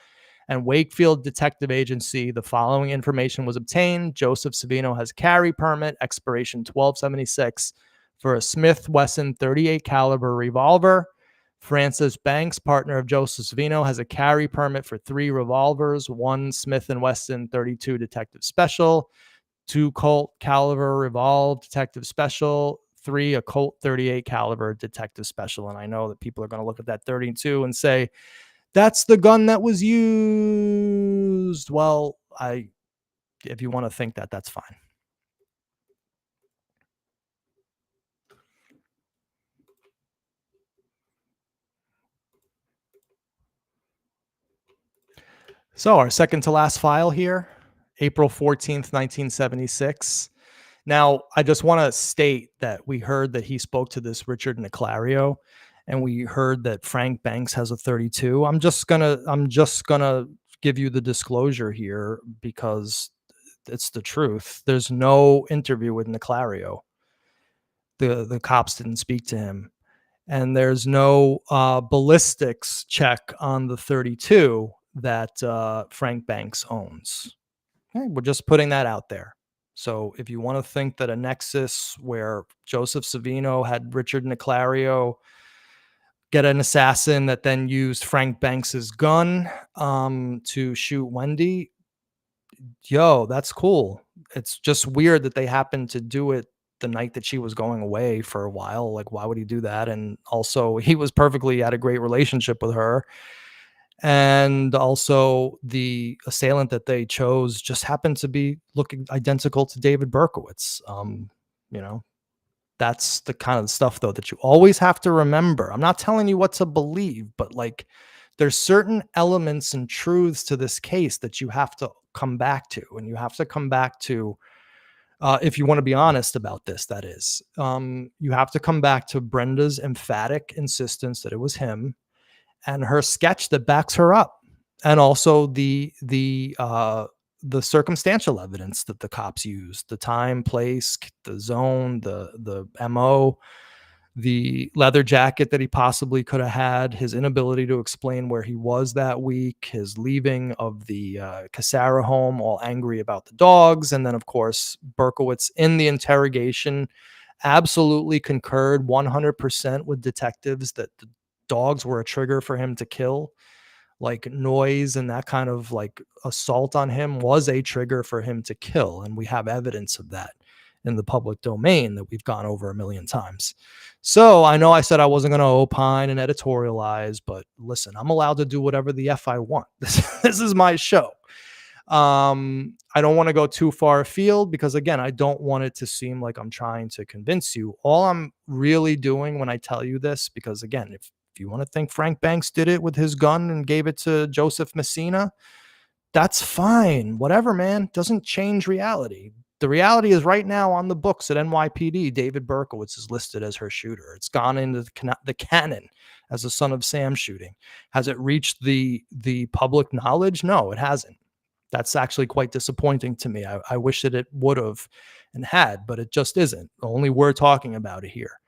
S1: and Wakefield Detective Agency. The following information was obtained. Joseph Savino has carry permit, expiration 12/76, for a Smith Wesson 38 caliber revolver. Francis Banks, partner of Joseph Savino, has a carry permit for 3 revolvers, 1 Smith & Wesson 32 Detective Special, 2 Colt caliber revolve Detective Special, 3 a Colt 38 caliber Detective Special. And I know that people are going to look at that 32 and say, that's the gun that was used. Well, if you want to think that, that's fine. So our second to last file here, April 14th, 1976. Now, I just want to state that we heard that he spoke to this Richard Niclario, and we heard that Frank Banks has a 32. I'm just gonna give you the disclosure here because it's the truth. There's no interview with Niclario. The cops didn't speak to him, and there's no ballistics check on the 32 that Frank Banks owns. Okay, we're just putting that out there. So if you want to think that a nexus where Joseph Savino had Richard Niclario get an assassin that then used Frank Banks's gun to shoot Wendy, yo, that's cool. It's just weird that they happened to do it the night that she was going away for a while. Like, why would he do that? And also, he was perfectly had a great relationship with her. And also, the assailant that they chose just happened to be looking identical to David Berkowitz. You know, that's the kind of stuff, though, that you always have to remember. I'm not telling you what to believe, but like, there's certain elements and truths to this case that you have to come back to, and you have to come back to if you want to be honest about this. That is, you have to come back to Brenda's emphatic insistence that it was him, and her sketch that backs her up, and also the circumstantial evidence that the cops used, the time, place, the zone, the MO, the leather jacket that he possibly could have had, his inability to explain where he was that week, his leaving of the Casara home all angry about the dogs. And then, of course, Berkowitz in the interrogation absolutely concurred 100% with detectives that the dogs were a trigger for him to kill. Like, noise and that kind of like assault on him was a trigger for him to kill. And we have evidence of that in the public domain that we've gone over a million times. So I know I said I wasn't going to opine and editorialize, but listen, I'm allowed to do whatever the F I want. This is my show. I don't want to go too far afield because, again, I don't want it to seem like I'm trying to convince you. All I'm really doing when I tell you this, because again, if you want to think Frank Banks did it with his gun and gave it to Joseph Messina, that's fine. Whatever, man. Doesn't change reality. The reality is right now on the books at NYPD, David Berkowitz is listed as her shooter. It's gone into the canon as a Son of Sam shooting. Has it reached the public knowledge? No, it hasn't. That's actually quite disappointing to me. I wish that it would have and had, but it just isn't. Only we're talking about it here.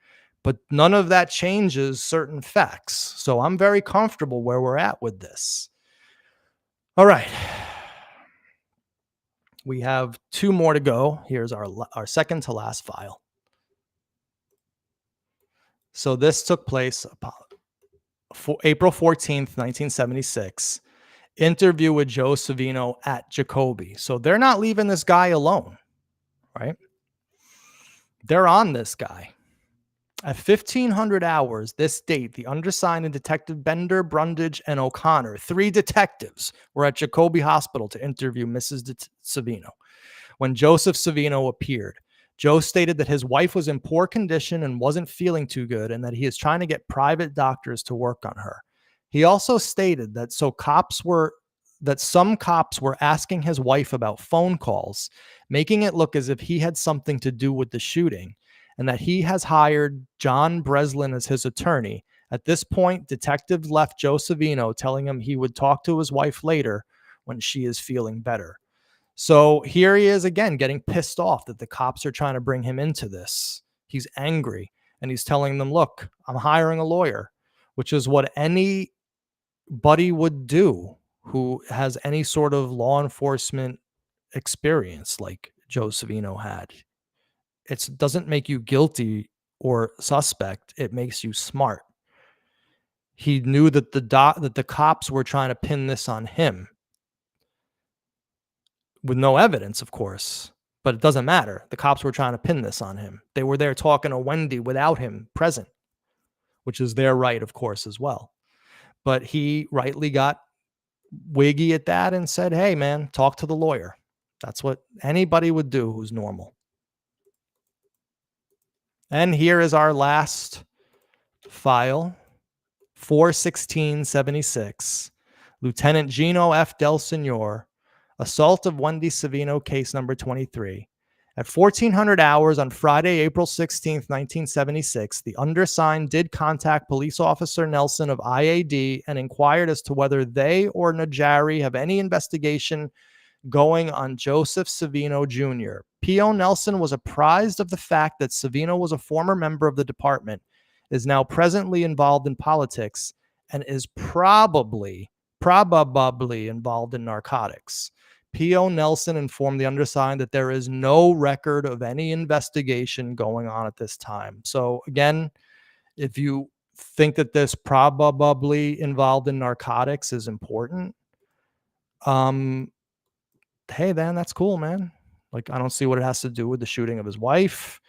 S1: But none of that changes certain facts. So I'm very comfortable where we're at with this. All right. We have 2 more to go. Here's our second to last file. So this took place for April 14th, 1976. Interview with Joe Savino at Jacoby. So they're not leaving this guy alone, right? They're on this guy. At 1500 hours, this date, the undersigned and Detective Bender, Brundage, and O'Connor, three detectives, were at Jacoby Hospital to interview Mrs. Savino. When Joseph Savino appeared, Joe stated that his wife was in poor condition and wasn't feeling too good, and that he is trying to get private doctors to work on her. He also stated that some cops were asking his wife about phone calls, making it look as if he had something to do with the shooting, and that he has hired John Breslin as his attorney. At this point, detectives left Joe Savino, telling him he would talk to his wife later when she is feeling better. So here he is again, getting pissed off that the cops are trying to bring him into this. He's angry, and he's telling them, look, I'm hiring a lawyer, which is what anybody would do who has any sort of law enforcement experience like Joe Savino had. It doesn't make you guilty or suspect. It makes you smart. He knew that the cops were trying to pin this on him with no evidence, of course, but it doesn't matter. The cops were trying to pin this on him. They were there talking to Wendy without him present, which is their right, of course, as well. But he rightly got wiggy at that and said, hey, man, talk to the lawyer. That's what anybody would do who's normal. And here is our last file, 4/16/76. Lieutenant Gino F. Del Signor, assault of Wendy Savino, case number 23. At 1400 hours on Friday, April 16th, 1976, the undersigned did contact Police Officer Nelson of IAD and inquired as to whether they or Najari have any investigation going on Joseph Savino Jr. P.O. Nelson was apprised of the fact that Savino was a former member of the department, is now presently involved in politics, and is probably involved in narcotics. P.O. Nelson informed the undersigned that there is no record of any investigation going on at this time. So again, if you think that this probably involved in narcotics is important, hey, then that's cool, man. Like, I don't see what it has to do with the shooting of his wife.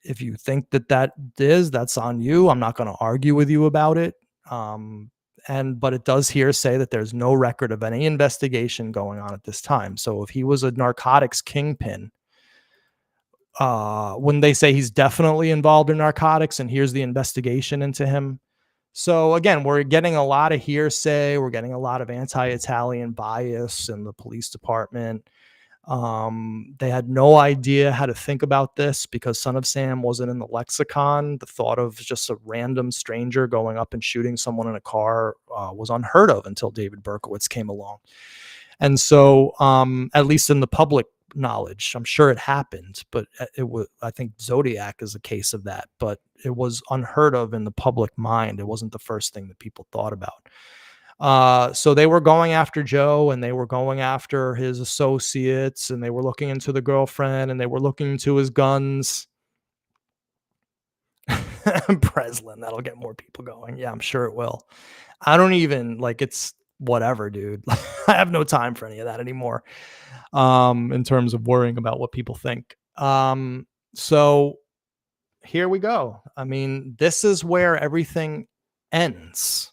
S1: If you think that that's on you. I'm not going to argue with you about it. But it does here say that there's no record of any investigation going on at this time. So if he was a narcotics kingpin, when they say he's definitely involved in narcotics and here's the investigation into him. So again, we're getting a lot of hearsay. We're getting a lot of anti-Italian bias in the police department. They had no idea how to think about this because Son of Sam wasn't in the lexicon. The thought of just a random stranger going up and shooting someone in a car was unheard of until David Berkowitz came along. And so, at least in the public knowledge, I'm sure it happened, but I think Zodiac is a case of that, but it was unheard of in the public mind. It wasn't the first thing that people thought about. So they were going after Joe, and they were going after his associates, and they were looking into the girlfriend, and they were looking into his guns. Breslin, that'll get more people going. Yeah, I'm sure it will. I don't even it's whatever, dude. I have no time for any of that anymore. In terms of worrying about what people think. So here we go. I mean, this is where everything ends.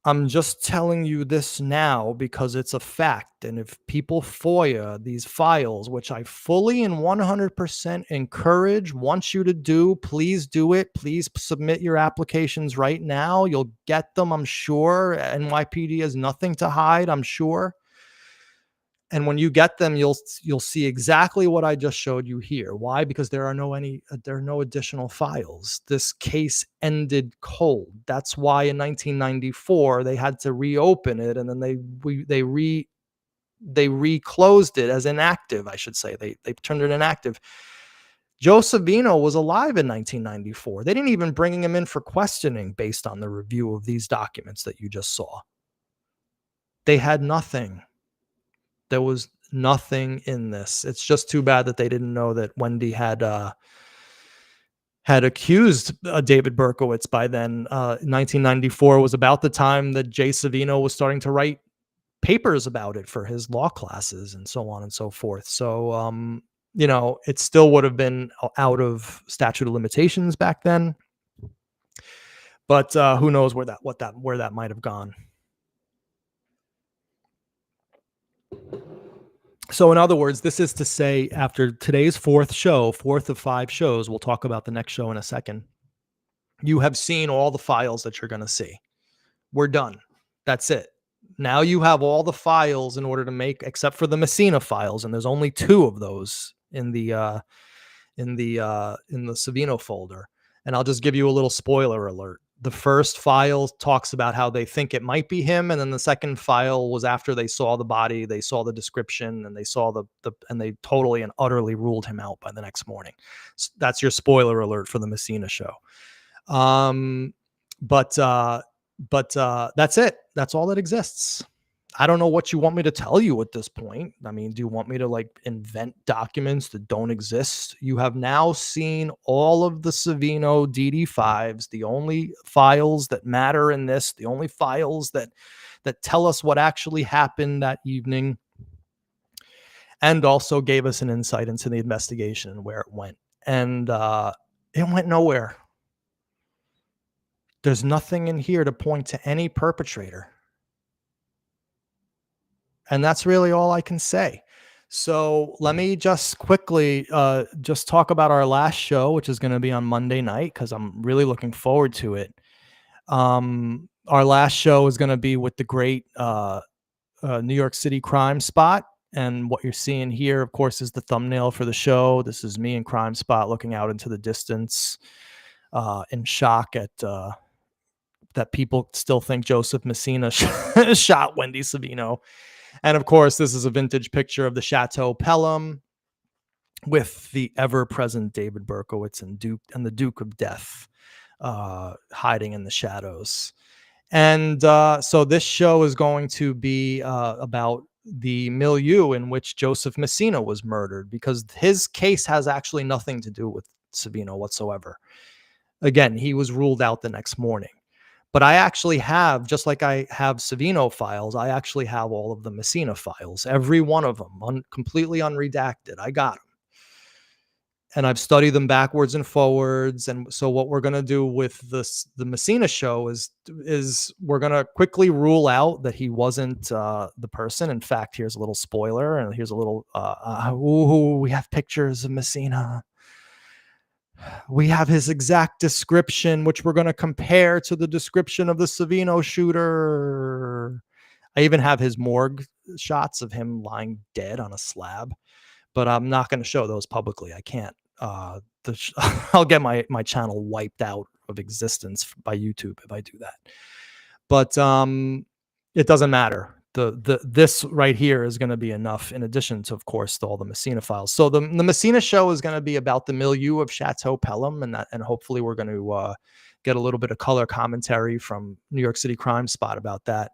S1: I'm just telling you this now because it's a fact. And if people FOIA these files, which I fully and 100% encourage, want you to do, please do it. Please submit your applications right now. You'll get them, I'm sure. NYPD has nothing to hide, I'm sure. And when you get them, you'll see exactly what I just showed you here. Why? Because there are no additional files. This case ended cold. That's why in 1994 they had to reopen it, and then they reclosed it as inactive. I should say they turned it inactive. Joe Savino was alive in 1994. They didn't even bring him in for questioning based on the review of these documents that you just saw. They had nothing. There was nothing in this. It's just too bad that they didn't know that Wendy had had accused David Berkowitz by then. 1994 was about the time that Jay Savino was starting to write papers about it for his law classes and so on and so forth. So, it still would have been out of statute of limitations back then, but who knows where that might have gone. So, in other words, this is to say, after today's fourth of 5 shows, we'll talk about the next show in a second. You have seen all the files that you're going to see. We're done. That's it. Now you have all the files in order to make, except for the Messina files, and there's only 2 of those in the Savino folder. And I'll just give you a little spoiler alert. The first file talks about how they think it might be him, and then the second file was after they saw the body, they saw the description, and they saw and they totally and utterly ruled him out by the next morning. So that's your spoiler alert for the Messina show. But that's it. That's all that exists. I don't know what you want me to tell you at this point. I mean, do you want me to invent documents that don't exist? You have now seen all of the Savino DD5s, the only files that matter in this, the only files that tell us what actually happened that evening, and also gave us an insight into the investigation and where it went. And it went nowhere. There's nothing in here to point to any perpetrator. And that's really all I can say. So let me just quickly just talk about our last show, which is going to be on Monday night, because I'm really looking forward to it. Our last show is going to be with the great New York City Crime Spot. And what you're seeing here, of course, is the thumbnail for the show. This is me and Crime Spot looking out into the distance in shock at that people still think Joseph Messina shot Wendy Savino. And of course, this is a vintage picture of the Chateau Pelham with the ever-present David Berkowitz and the Duke of Death hiding in the shadows. And so this show is going to be about the milieu in which Joseph Messina was murdered, because his case has actually nothing to do with Savino whatsoever. Again, he was ruled out the next morning. But I actually have, just like I have Savino files, I actually have all of the Messina files, every one of them, completely unredacted. I got them. And I've studied them backwards and forwards. And so what we're going to do with the Messina show is we're going to quickly rule out that he wasn't the person. In fact, here's a little spoiler, and here's a little, we have pictures of Messina. We have his exact description, which we're going to compare to the description of the Savino shooter. I even have his morgue shots of him lying dead on a slab, but I'm not going to show those publicly. I can't. I'll get my channel wiped out of existence by YouTube if I do that. But it doesn't matter. This right here is going to be enough, in addition to, of course, to all the Messina files. So the Messina show is going to be about the milieu of Chateau Pelham, and hopefully we're going to get a little bit of color commentary from New York City Crime Spot about that.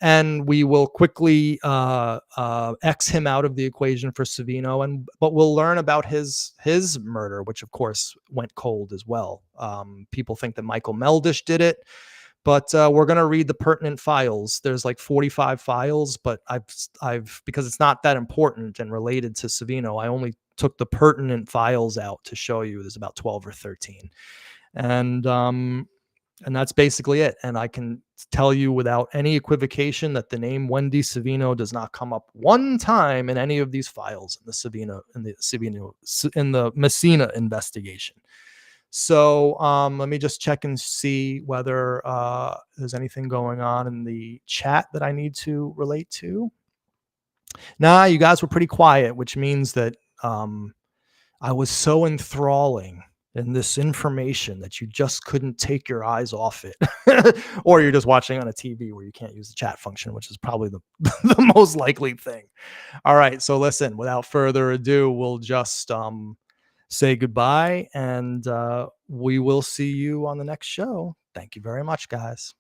S1: And we will quickly X him out of the equation for Savino, but we'll learn about his murder, which of course went cold as well. People think that Michael Meldish did it. But we're going to read the pertinent files. There's like 45 files, but I've because it's not that important and related to Savino, I only took the pertinent files out to show you. There's about 12 or 13. And that's basically it. And I can tell you without any equivocation that the name Wendy Savino does not come up one time in any of these files in the Messina investigation. So let me just check and see whether there's anything going on in the chat that I need to relate to. Nah, you guys were pretty quiet, which means that I was so enthralling in this information that you just couldn't take your eyes off it. Or you're just watching on a TV where you can't use the chat function, which is probably the most likely thing. All right, so listen, without further ado, we'll just say goodbye, and we will see you on the next show. Thank you very much, guys.